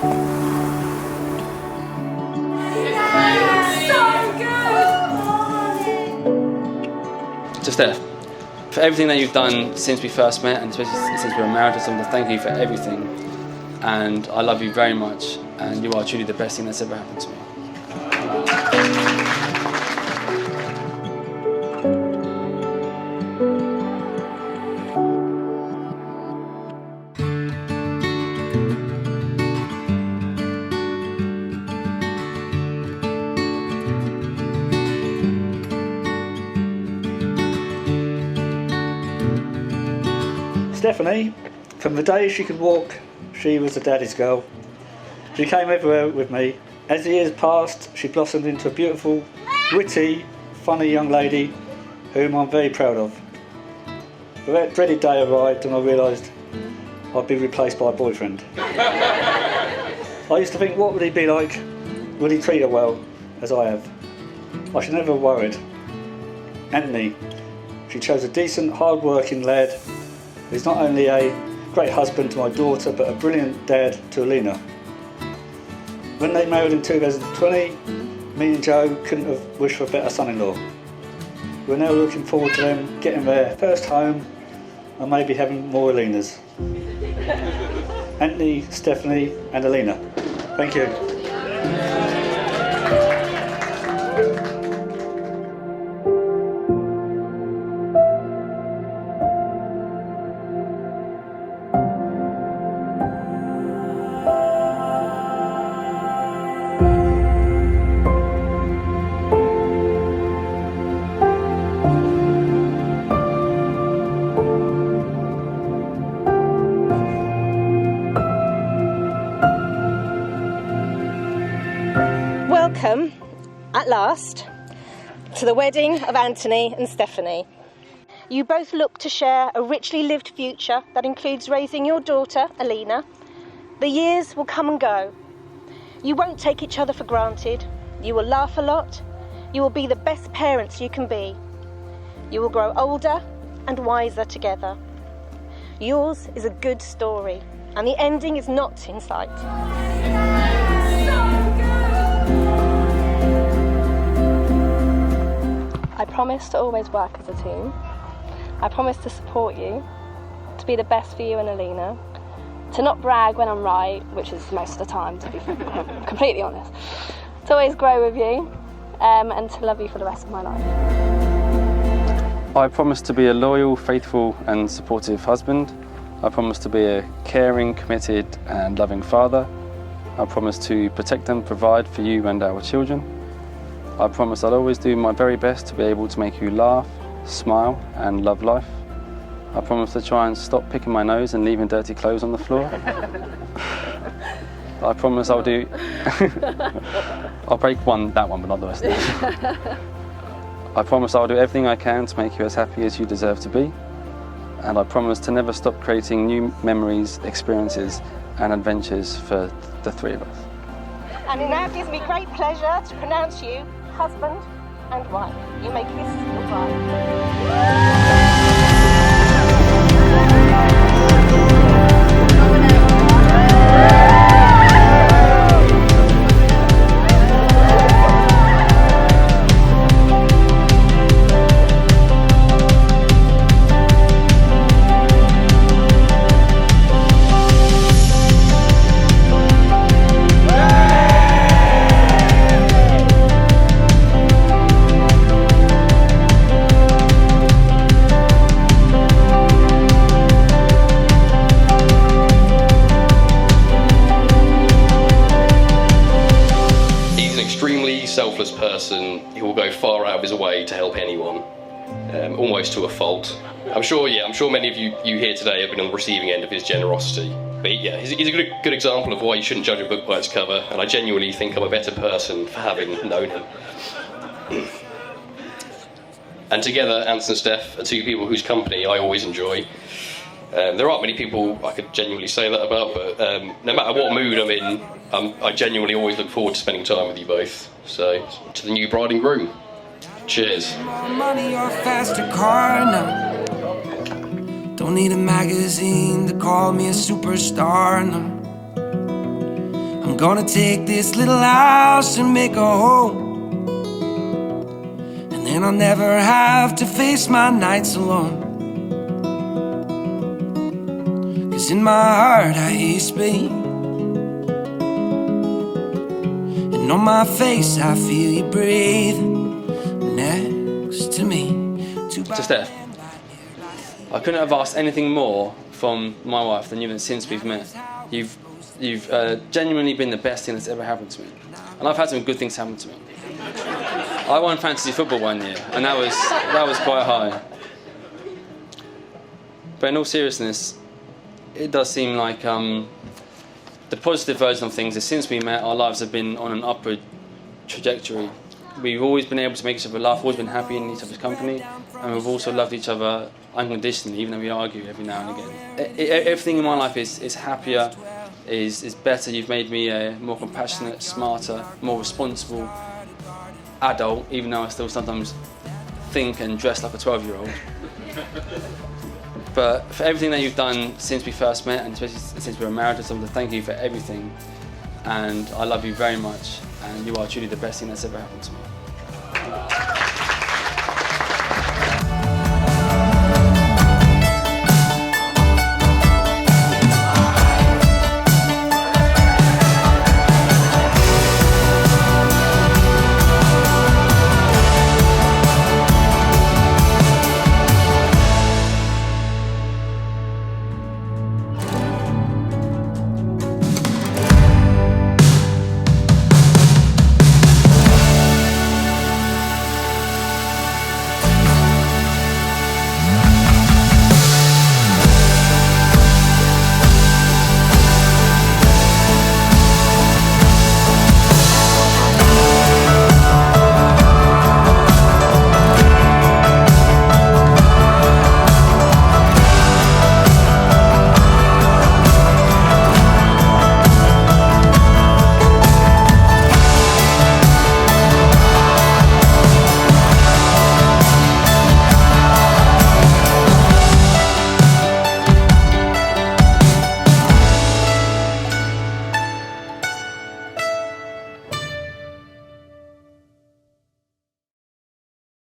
To Steph, for everything that you've done since we first met, and especially since we were married, I want to thank you for everything. And I love you very much, and you are truly the best thing that's ever happened to me. Stephanie, from the day she could walk, she was a daddy's girl. She came everywhere with me. As the years passed, she blossomed into a beautiful, witty, funny young lady whom I'm very proud of. But that dreaded day arrived and I realised I'd be replaced by a boyfriend. I used to think, what would he be like? Would he treat her well, as I have? I should never have worried. Anthony, she chose a decent, hard-working lad who's not only a great husband to my daughter, but a brilliant dad to Alina. When they married in 2020, me and Joe couldn't have wished for a better son-in-law. We're now looking forward to them getting their first home and maybe having more Alinas. Anthony, Stephanie and Alina, thank you. Welcome, at last, to the wedding of Anthony and Stephanie. You both look to share a richly lived future that includes raising your daughter, Alina. The years will come and go. You won't take each other for granted. You will laugh a lot. You will be the best parents you can be. You will grow older and wiser together. Yours is a good story, and the ending is not in sight. I promise to always work as a team. I promise to support you, to be the best for you and Alina, to not brag when I'm right, which is most of the time, to be completely honest, to always grow with you, and to love you for the rest of my life. I promise to be a loyal, faithful and supportive husband. I promise to be a caring, committed and loving father. I promise to protect and provide for you and our children. I promise I'll always do my very best to be able to make you laugh, smile and love life. I promise to try and stop picking my nose and leaving dirty clothes on the floor. I promise I'll do... I'll break that one, but not the rest of it. I promise I'll do everything I can to make you as happy as you deserve to be. And I promise to never stop creating new memories, experiences and adventures for the three of us. And it now gives me great pleasure to pronounce you husband and wife. You may kiss your bride. Selfless person who will go far out of his way to help anyone, almost to a fault. I'm sure many of you here today have been on the receiving end of his generosity. But yeah, he's a good example of why you shouldn't judge a book by its cover, and I genuinely think I'm a better person for having known him. And together, Anthony and Steph are two people whose company I always enjoy. There aren't many people I could genuinely say that about, but no matter what mood I'm in, I genuinely always look forward to spending time with you both. So, to the new bride and groom, cheers. Money or faster car now. Don't need a magazine to call me a superstar now. I'm gonna take this little house and make a home, and then I'll never have to face my nights alone. 'Cause in my heart I hear you speak, and on my face I feel you breathe next to me. To Steph, I couldn't have asked anything more from my wife than you since we've met. You've genuinely been the best thing that's ever happened to me, and I've had some good things happen to me. I won fantasy football one year, and that was quite high. But in all seriousness, it does seem like the positive version of things is since we met, our lives have been on an upward trajectory. We've always been able to make each other laugh, always been happy in each other's company, and we've also loved each other unconditionally, even though we argue every now and again. Everything in my life is happier, is better. You've made me a more compassionate, smarter, more responsible adult, even though I still sometimes think and dress like a 12-year-old. But for everything that you've done since we first met, and especially since we were married, I just want to thank you for everything. And I love you very much, and you are truly the best thing that's ever happened to me.